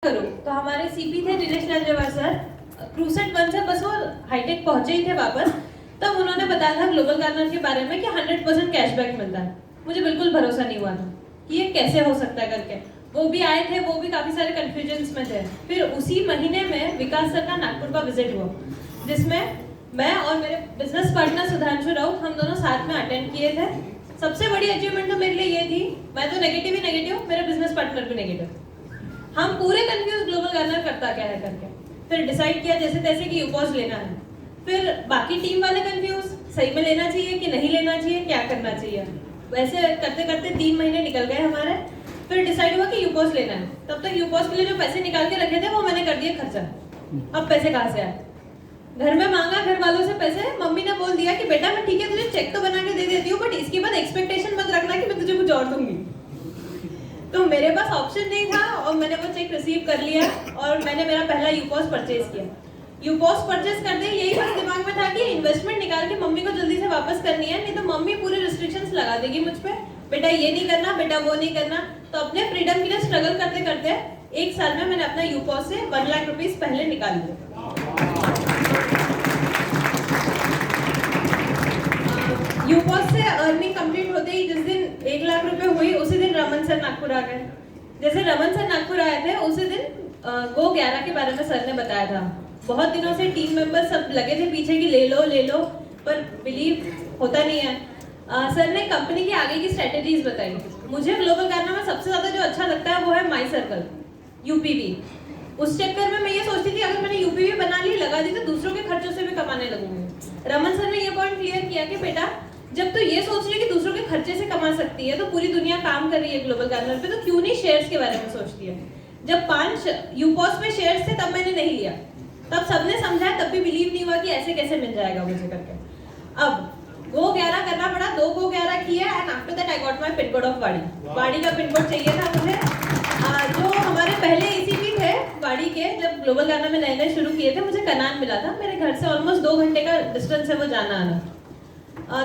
करूं तो हमारे सीपी थे दिनेश लांजेवार सर, क्रूसेट 1 से बस वो हाईटेक पहुंचे ही थे वापस, तब उन्होंने बताया था ग्लोबल गार्नर के बारे में कि 100% कैशबैक मिलता है। मुझे बिल्कुल भरोसा नहीं हुआ था कि ये कैसे हो सकता है करके। वो भी आए थे, वो भी काफ़ी सारे कन्फ्यूजन्स में थे। फिर उसी महीने में विकास सर का नागपुर का विजिट हुआ, जिसमें मैं और मेरे बिजनेस पार्टनर सुधांशु राउत हम दोनों साथ में अटेंड किए थे। सबसे बड़ी अचीवमेंट तो मेरे लिए ये थी, मैं तो नेगेटिव ही नेगेटिव, मेरा बिजनेस पार्टनर भी नेगेटिव। हम पूरे कंफ्यूज ग्लोबल गार्नर करता क्या है करके। फिर डिसाइड किया जैसे तैसे कि यूपॉज लेना है। फिर बाकी टीम वाले कंफ्यूज, सही में लेना चाहिए कि नहीं लेना चाहिए, क्या करना चाहिए। वैसे करते करते 3 महीने निकल गए हमारे। फिर डिसाइड हुआ कि यूपॉज लेना है। तब तक यूपॉज के लिए जो पैसे निकाल के रखे थे वो मैंने कर दिए खर्चा। अब पैसे कहाँ से आए? घर में मांगा घर वालों से पैसे। मम्मी ने बोल दिया कि बेटा मैं ठीक है तुझे चेक तो बना के दे देती हूँ, बट इसके बाद एक्सपेक्टेशन मत रखना कि मैं तुझे कुछ और दूंगी। तो मेरे पास ऑप्शन नहीं था और मैंने वो चेक रिसीव कर लिया और मैंने मेरा पहला यूपॉज परचेज किया। यूपॉज परचेज करते यही बस दिमाग में था कि इन्वेस्टमेंट निकाल के मम्मी को जल्दी से वापस करनी है, नहीं तो मम्मी पूरे रिस्ट्रिक्शंस लगा देगी मुझ पे, बेटा ये नहीं करना, बेटा वो नहीं करना। तो अपने फ्रीडम के लिए स्ट्रगल करते करते 1 साल में मैंने अपना यूपॉज से 1 लाख रुपीज पहले निकाल लिया। यूपॉज से अर्निंग कंप्लीट होते ही जिस दिन 1 लाख रुपए हुई उसी दिन रमन सर नागपुर आ गए। जैसे रमन सर नागपुर आए थे उसी दिन गो 11 के बारे में सर ने बताया था। बहुत दिनों से टीम मेंबर सब लगे थे पीछे कि ले लो, पर बिलीव होता नहीं है। सर ने कंपनी की आगे की स्ट्रेटेजीज बताई। मुझे ग्लोबल गार्नर में सबसे ज्यादा जो अच्छा लगता है वो है माई सर्कल, यूपीवी। उस चक्कर में मैं ये सोचती थी अगर मैंने यूपीवी बना ली, लगा दी, तो दूसरों के खर्चों से भी कमाने लगूंगी। रमन सर ने ये पॉइंट क्लियर किया कि बेटा जब तू ये सोच रही है कि दूसरों के खर्चे से कमा सकती है, तो पूरी दुनिया काम कर रही है ग्लोबल गार्नर पे, तो क्यों नहीं शेयर्स के बारे में सोचती है। जब 5 यूपॉस में शेयर्स थे तब मैंने नहीं लिया, तब सबने समझा, तब भी बिलीव नहीं हुआ कि ऐसे कैसे मिल जाएगा मुझे करके। अब गो 11 करना पड़ा, 2 गो 11 किया and after that I got my pin code of वाड़ी। वाड़ी का पिन कोड चाहिए था मुझे। जो हमारे पहले एसीपी थे वाड़ी के, जब ग्लोबल गार्नर में नए शुरू किए थे, मुझे कनान मिला था। मेरे घर से ऑलमोस्ट 2 घंटे का डिस्टेंस है वो जाना आना।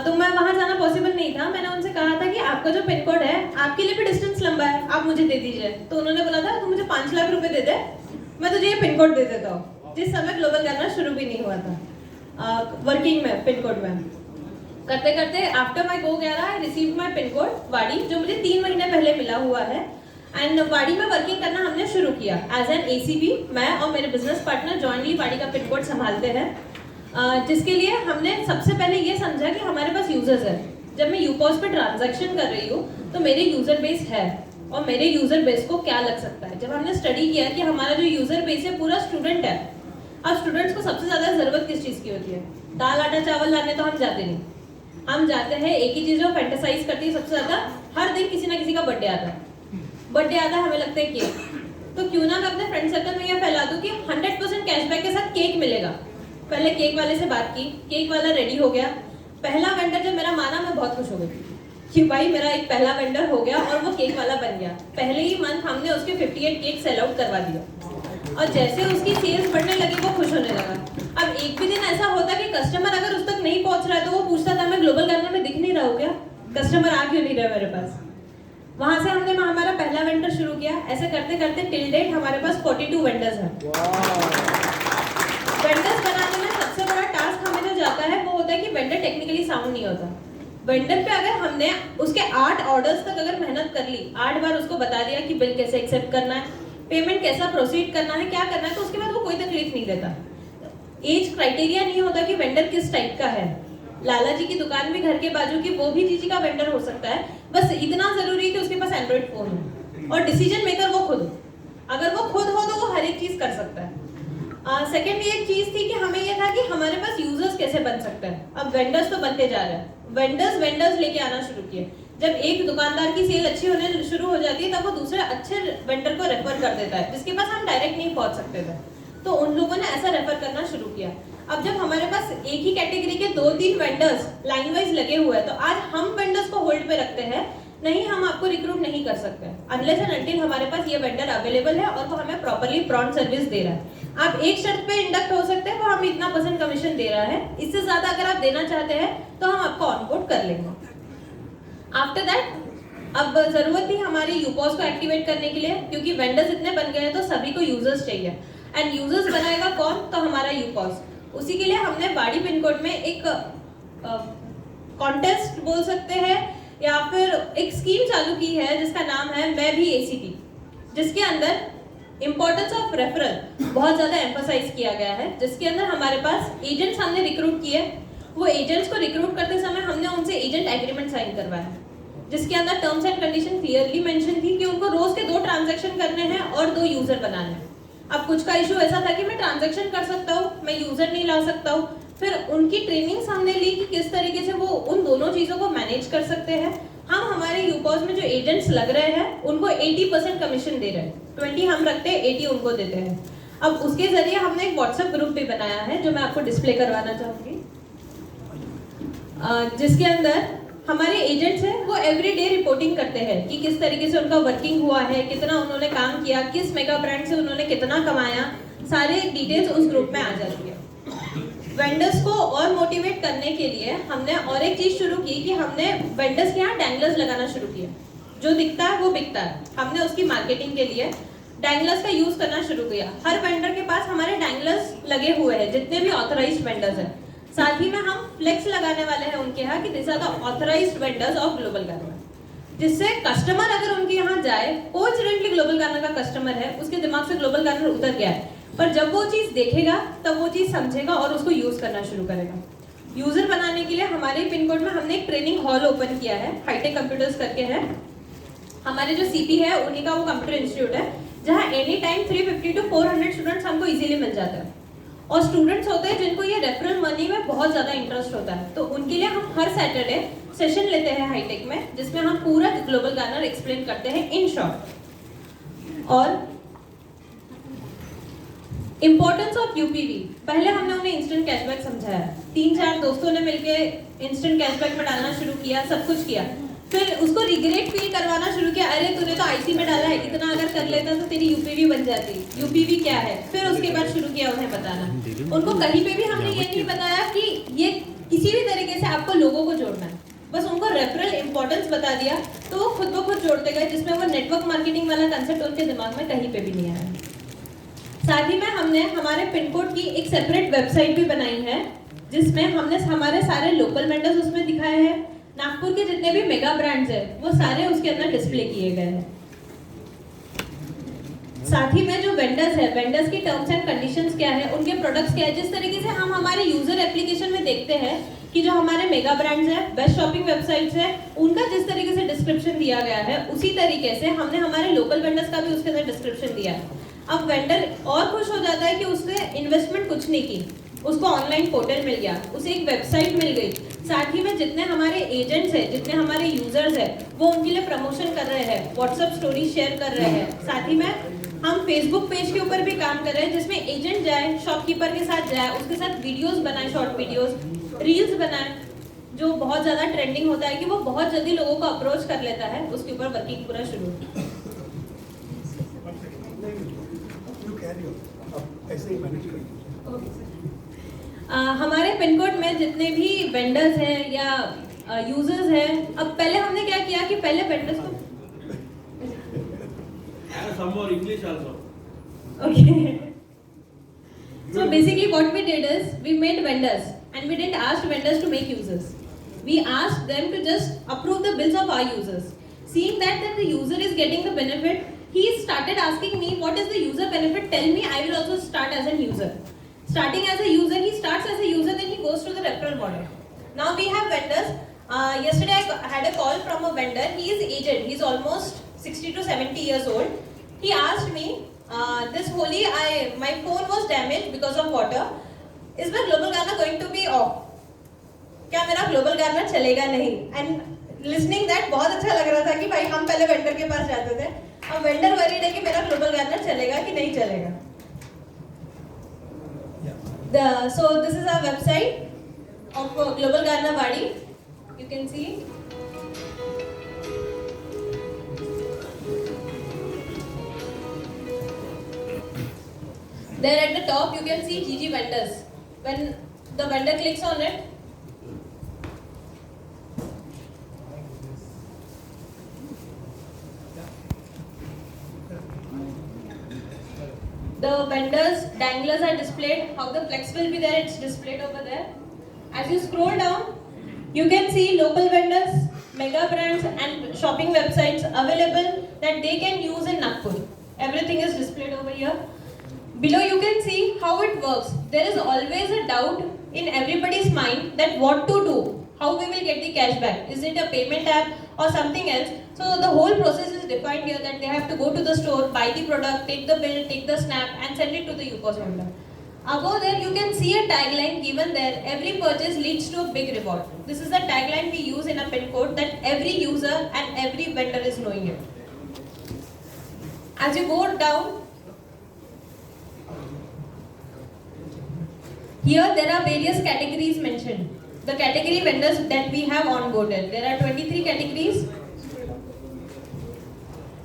तो मैं वहां जाना पॉसिबल नहीं था। मैंने उनसे कहा था कि आपका जो पिन कोड है आपके लिए भी डिस्टेंस लंबा है, आप मुझे दे दीजिए। तो उन्होंने बोला था तू मुझे 5 लाख रुपए दे दे, मैं तुझे ये पिन कोड दे देता हूँ। जिस समय ग्लोबल गार्नर शुरू भी नहीं हुआ था, वर्किंग में पिन कोड में करते करते after my go 11 I receive my pin code वाड़ी, जो मुझे 3 महीने पहले मिला हुआ है। एंड वाड़ी में वर्किंग करना हमने शुरू किया एज एन एसीपी। मैं और मेरे बिजनेस पार्टनर जॉइंटली वाड़ी का पिन कोड संभालते हैं, जिसके लिए हमने सबसे पहले ये समझा कि हमारे पास यूजर्स है। जब मैं यूपॉस पे ट्रांजैक्शन कर रही हूँ तो मेरे यूजर बेस है और मेरे यूजर बेस को क्या लग सकता है। जब हमने स्टडी किया कि हमारा जो यूजर बेस है पूरा स्टूडेंट है। अब स्टूडेंट्स को सबसे ज्यादा जरूरत किस चीज की होती है? दाल आटा चावल लाने तो हम जाते नहीं, हम जाते हैं एक ही चीज जो फैंटेसाइज करती है सबसे ज्यादा, हर दिन किसी ना किसी का बर्थडे आता है, हमें लगता है केक। तो क्यों ना मैं अपने फ्रेंड सर्कल में ये फैला दूं कि 100% कैशबैक के साथ केक मिलेगा। पहले केक वाले से बात की, केक वाला रेडी हो गया। पहला वेंडर जब मेरा माना, मैं बहुत खुश हो गई कि भाई मेरा एक पहला वेंडर हो गया और वो केक वाला बन गया। पहले ही मंथ हमने उसके 58 केक सेल आउट करवा दिया और जैसे उसकी सेल्स बढ़ने लगी वो खुश होने लगा। अब एक भी दिन ऐसा होता कि कस्टमर अगर उस तक नहीं पहुंच रहा है तो वो पूछता था मैं ग्लोबल गार्नर में दिख नहीं रहा हूँ क्या, कस्टमर आ क्यों नहीं रहा मेरे पास। वहां से हमने हमारा पहला वेंडर शुरू किया। ऐसे करते करते टिल डेट हमारे पास 42 वेंडर्स हैं। वेंडर्स बनाने में सबसे बड़ा टास्क हमें जो जाता है वो होता है कि वेंडर टेक्निकली साउंड नहीं होता। वेंडर पे अगर हमने उसके 8 ऑर्डर्स तक अगर मेहनत कर ली, 8 बार उसको बता दिया कि बिल कैसे एक्सेप्ट करना है, पेमेंट कैसा प्रोसीड करना है, क्या करना है, तो उसके बाद वो कोई तकलीफ नहीं देता। एज क्राइटेरिया नहीं होता कि वेंडर किस टाइप का है। लाला जी की दुकान भी घर के बाजू की वो भी जीजी का वेंडर हो सकता है, बस इतना जरूरी है कि उसके पास एंड्रॉइड फोन हो और डिसीजन मेकर वो खुद हो। अगर वो खुद हो तो वो हर एक चीज कर सकता है। सेकेंड ये चीज थी कि हमें ये था कि हमारे पास यूजर्स कैसे बन सकते हैं। अब वेंडर्स तो बनते जा रहे हैं, वेंडर्स लेके आना शुरू किए। जब एक दुकानदार की सेल अच्छी होने शुरू हो जाती है तब वो दूसरे अच्छे वेंडर को रेफर कर देता है जिसके पास हम डायरेक्ट नहीं पहुंच सकते थे, तो उन लोगों ने ऐसा रेफर करना शुरू किया। अब जब हमारे पास एक ही कैटेगरी के 2-3 वेंडर्स लाइन वाइज लगे हुए हैं तो आज हम वेंडर्स को होल्ड पे रखते हैं, नहीं हम आपको रिक्रूट नहीं कर सकते अनलेस एंड अनटिल हमारे पास ये वेंडर अवेलेबल है और वो हमें प्रॉपर्ली प्रॉन्ट सर्विस दे रहा है। आप एक शर्त पे इंडक्ट हो सकते हैं, वो हमें इतना % कमीशन दे रहा है, इससे ज्यादा अगर आप देना चाहते हैं तो हम आपको ऑनबोर्ड कर लेंगे। आफ्टर दैट अब जरूरत थी हमारे यूपॉस को एक्टिवेट करने के लिए, क्योंकि वेंडर्स इतने बन गए हैं तो सभी को यूजर्स चाहिए, एंड यूजर्स बनाएगा कौन? तो हमारा यूपॉस। उसी के लिए हमने वाड़ी पिन कोड में एक कॉन्टेस्ट बोल सकते हैं या फिर एक स्कीम चालू की है जिसका नाम है मैं भी एसीपी, जिसके अंदर इंपॉर्टेंस ऑफ रेफरल बहुत ज्यादा एम्फसाइज किया गया है, जिसके अंदर हमारे पास एजेंट्स हमने रिक्रूट किए। वो एजेंट्स को रिक्रूट करते समय हमने उनसे एजेंट एग्रीमेंट साइन करवाया, जिसके अंदर terms and condition clearly mention थी कि उनको रोज के 2 ट्रांजैक्शन करने हैं और 2 यूजर बनाने हैं। अब कुछ का इशू ऐसा था कि मैं ट्रांजैक्शन कर सकता हूँ, मैं यूजर नहीं ला सकता हूँ। फिर उनकी ट्रेनिंग्स हमने ली कि किस तरीके से वो उन दोनों चीजों को मैनेज कर सकते हैं। हम हमारे यूपॉस में जो एजेंट्स लग रहे हैं उनको 80% कमीशन दे रहे हैं, 20 हम रखते हैं, 80 उनको देते हैं। अब उसके जरिए हमने एक व्हाट्सएप ग्रुप भी बनाया है जो मैं आपको डिस्प्ले करवाना चाहूंगी, जिसके अंदर हमारे एजेंट्स हैं वो एवरीडे रिपोर्टिंग करते हैं कि किस तरीके से उनका वर्किंग हुआ है, कितना उन्होंने काम किया, किस मेगा ब्रांड से उन्होंने कितना कमाया, सारे डिटेल्स उस ग्रुप में आ जाती है। वेंडर्स को और मोटिवेट करने के लिए हमने और एक चीज शुरू की कि हमने वेंडर्स के यहाँ डैंगलर्स लगाना शुरू किया। जो दिखता है वो बिकता है, हमने उसकी मार्केटिंग के लिए डैंगलर्स का यूज करना शुरू किया। हर वेंडर के पास हमारे डैंगलर्स लगे हुए हैं, जितने भी ऑथराइज्ड वेंडर्स हैं। साथ ही में हम फ्लेक्स लगाने वाले हैं उनके यहाँ कि this are the authorised vendors of Global Garner, जिससे कस्टमर अगर उनके यहाँ जाए, कोइंसिडेंटली ग्लोबल गार्नर का कस्टमर है, उसके दिमाग से ग्लोबल गार्नर उतर गया है, पर जब वो चीज देखेगा तब वो चीज समझेगा और उसको यूज करना शुरू करेगा। यूजर बनाने के लिए हमारे पिन कोड में हमने एक ट्रेनिंग हॉल ओपन किया है, हाईटेक कंप्यूटर्स करके है। हमारे जो सीपी है उन्हीं का वो कंप्यूटर इंस्टीट्यूट है, जहाँ एनी टाइम 350 to 400 स्टूडेंट्स हमको इजीली मिल जाते हैं। और स्टूडेंट्स होते हैं जिनको ये रेफरल मनी में बहुत ज्यादा इंटरेस्ट होता है, तो उनके लिए हम हर सैटरडे सेशन लेते हैं हाईटेक में, जिसमें हम पूरा ग्लोबल गार्नर एक्सप्लेन करते हैं इन शॉर्ट। और इंपॉर्टेंस ऑफ यूपीवी, पहले हमने उन्हें इंस्टेंट कैशबैक समझाया, 3-4 दोस्तों ने मिलकर इंस्टेंट कैशबैक में डालना शुरू किया, सब कुछ किया। फिर उसको रिग्रेट फील करवाना शुरू किया, अरे तूने तो आईसी में डाला है, इतना अगर कर लेता तो तेरी यूपीवी बन जाती। यूपीवी क्या है? फिर उसके बाद शुरू किया उन्हें बताना। उनको कहीं पे भी हमने ये नहीं बताया कि ये किसी भी तरीके से आपको लोगों को जोड़ना है, बस उनको रेफरल इंपॉर्टेंस बता दिया, तो वो खुद ब खुद जोड़ते गए, जिसमें वो नेटवर्क मार्केटिंग वाला कंसेप्ट उनके दिमाग में कहीं पे भी नहीं आया। साथ ही में हमने हमारे पिन कोड की एक सेपरेट वेबसाइट भी बनाई है, जिसमें हमने हमारे सारे लोकल वेंडर्स उसमें दिखाए हैं। नागपुर के जितने भी मेगा ब्रांड्स हैं वो सारे उसके अंदर डिस्प्ले किए गए हैं। साथ ही में जो वेंडर्स है, वेंडर्स की टर्म्स एंड कंडीशंस क्या है, उनके प्रोडक्ट्स क्या है, जिस तरीके से हम हमारे यूजर एप्लीकेशन में देखते हैं कि जो हमारे मेगा ब्रांड्स हैं, बेस्ट शॉपिंग वेबसाइट्स हैं, उनका जिस तरीके से डिस्क्रिप्शन दिया गया है, उसी तरीके से हमने हमारे लोकल वेंडर्स का भी उसके अंदर डिस्क्रिप्शन दिया है। अब वेंडर और खुश हो जाता है कि उसने इन्वेस्टमेंट कुछ नहीं की, उसको ऑनलाइन पोर्टल मिल गया, उसे एक वेबसाइट मिल गई। साथ ही में जितने हमारे एजेंट्स हैं, जितने हमारे यूजर्स हैं, वो उनके लिए प्रमोशन कर रहे हैं, व्हाट्सएप स्टोरी शेयर कर रहे हैं। साथ ही में हम फेसबुक पेज के ऊपर भी काम कर रहे हैं, जिसमें एजेंट जाए, शॉपकीपर के साथ जाए, उसके साथ वीडियोस बनाए, शॉर्ट वीडियोस, रील्स बनाए, जो बहुत ज्यादा ट्रेंडिंग होता है कि वो बहुत जल्दी लोगों को अप्रोच कर लेता है, उसके ऊपर वर्किंग पूरा शुरू। हमारे पिन कोड में जितने भी वेंडर्स हैं या यूजर्स हैं, अब पहले हमने क्या किया कि पहले वेंडर्स को some more English also. Okay. So basically what we did is we made vendors and we didn't ask vendors to make users. We asked them to just approve the bills of our users. Seeing that the user is getting the benefit, he started asking me what is the user benefit, tell me, I will also start as a user. Starting as a user, he starts as a user, then he goes to the referral model. Now we have vendors. Yesterday I had a call from a vendor. He is aged. He is almost 60 to 70 years old. He asked me, this Holi, my phone was damaged because of water. Is my global Garner going to be off? क्या मेरा global Garner चलेगा नहीं? And listening that बहुत अच्छा लग रहा था कि भाई हम पहले वेंडर के पास जाते थे, अब वेंडर वरीड है कि मेरा ग्लोबल गार्नर चलेगा कि नहीं चलेगा। So this is our website of Global Garner Wadi. You can see. There at the top you can see GG vendors. When the vendor clicks on it, The vendors, danglers are displayed. How the flex will be there, it's displayed over there. As you scroll down, you can see local vendors, mega brands and shopping websites available that they can use in Nagpur. Everything is displayed over here. Below you can see how it works. There is always a doubt in everybody's mind that what to do, how we will get the cashback. Is it a payment app or something else? So the whole process is defined here that they have to go to the store, buy the product, take the bill, take the snap and send it to the UPOS vendor. Above there you can see a tagline given there, every purchase leads to a big reward. This is the tagline we use in a pin code that every user and every vendor is knowing it. As you go down, here there are various categories mentioned. The category vendors that we have onboarded. There are 23 categories.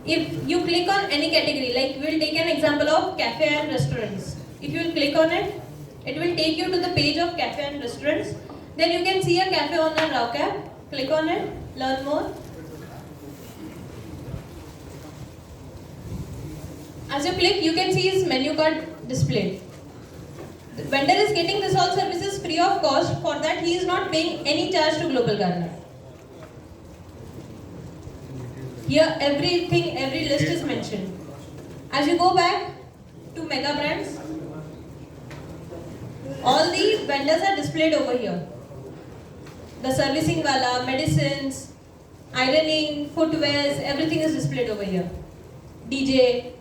If you click on any category, like we will take an example of cafe and restaurants. If you will click on it, it will take you to the page of cafe and restaurants. Then you can see a cafe owner RAWCAP. Click on it, learn more. As you click, you can see his menu card displayed. The vendor is getting this all services free of cost. For that, he is not paying any charge to Global Garner. Here, every list is mentioned. As you go back to mega brands, all the vendors are displayed over here. The servicing wala, medicines, ironing, footwears, everything is displayed over here. DJ.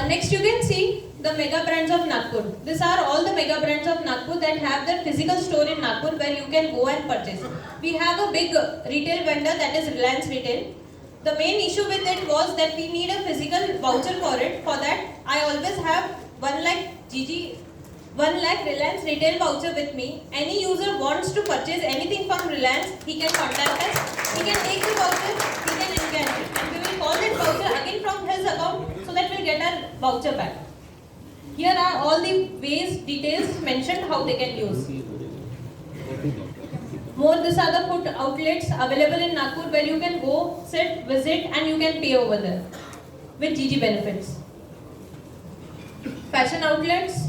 Next you can see the mega brands of Nagpur. These are all the mega brands of Nagpur that have their physical store in Nagpur where you can go and purchase. We have a big retail vendor that is Reliance Retail. The main issue with it was that we need a physical voucher for it. For that, I always have 1 lakh Reliance Retail voucher with me. Any user wants to purchase anything from Reliance, he can contact us. He can take the voucher, he can encash it. And we will call that voucher again from his account so that we'll get our voucher back. Here are all the ways, details mentioned how they can use. These are the food outlets available in Nagpur where you can go, sit, visit and you can pay over there with GG benefits. Fashion outlets.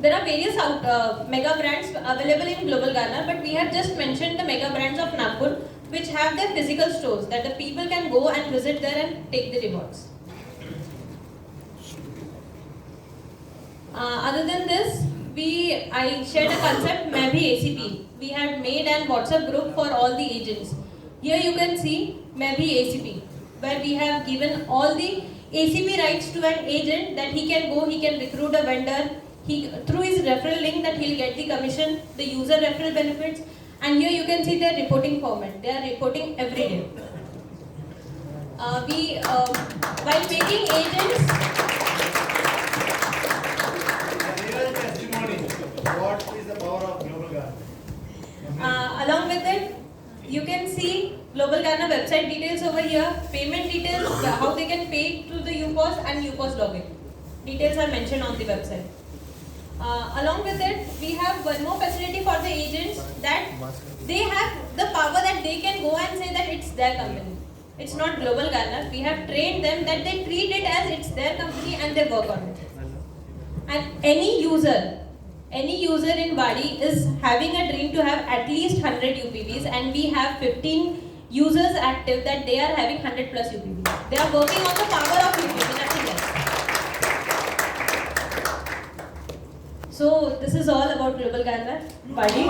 There are various mega brands available in Global Garner, but we have just mentioned the mega brands of Nagpur which have their physical stores that the people can go and visit there and take the rewards. Other than this, I shared a concept, Main Bhi ACP. We had made an WhatsApp group for all the agents. Here you can see Main Bhi ACP, where we have given all the ACP rights to an agent that he can go, he can recruit a vendor, through his referral link that he'll get the commission, the user referral benefits, and here you can see their reporting format. They are reporting every day. While making agents, what is the power of Global Garner? along with it, you can see Global Garner website details over here, payment details, how they can pay to the UPOS and UPOS login. Details are mentioned on the website. Along with it, we have one more facility for the agents that they have the power that they can go and say that it's their company. It's not Global Garner. We have trained them that they treat it as it's their company and they work on it. And any user in Wadi is having a dream to have at least 100 UPVs, and we have 15 users active that they are having 100 plus UPVs. They are working on the power of UPV, nothing else. So this is all about Global Garner. Wadi.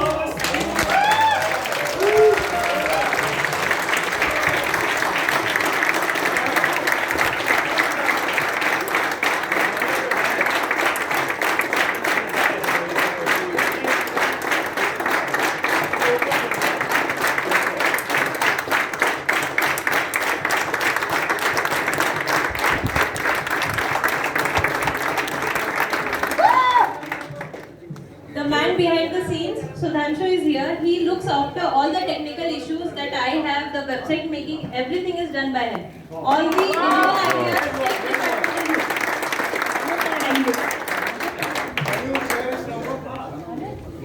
The man behind the scenes, Sudhanshu, is here. He looks after all the technical issues that I have, the website making, everything is done by him. All the engineering ideas, Can you share his number?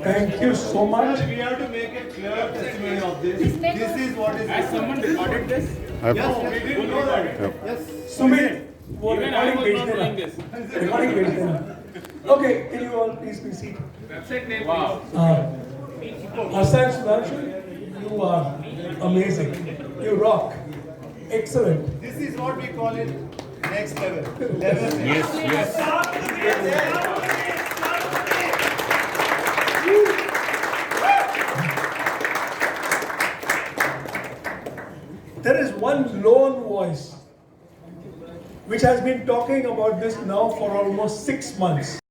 Thank you so much. We have to make a clear testimony of this. This is what is. Has someone recorded this? Yes, we didn't know that. Yes. Sumit, वो Even I recording was भेज not देना. knowing this. Recording भेज देना. Okay, can you all please be seated? Website name. Wow. Hassan Sudhanshu, you are amazing. You rock. Excellent. This is what we call it next level. Level. Yes. There is one lone voice which has been talking about this now for almost 6 months.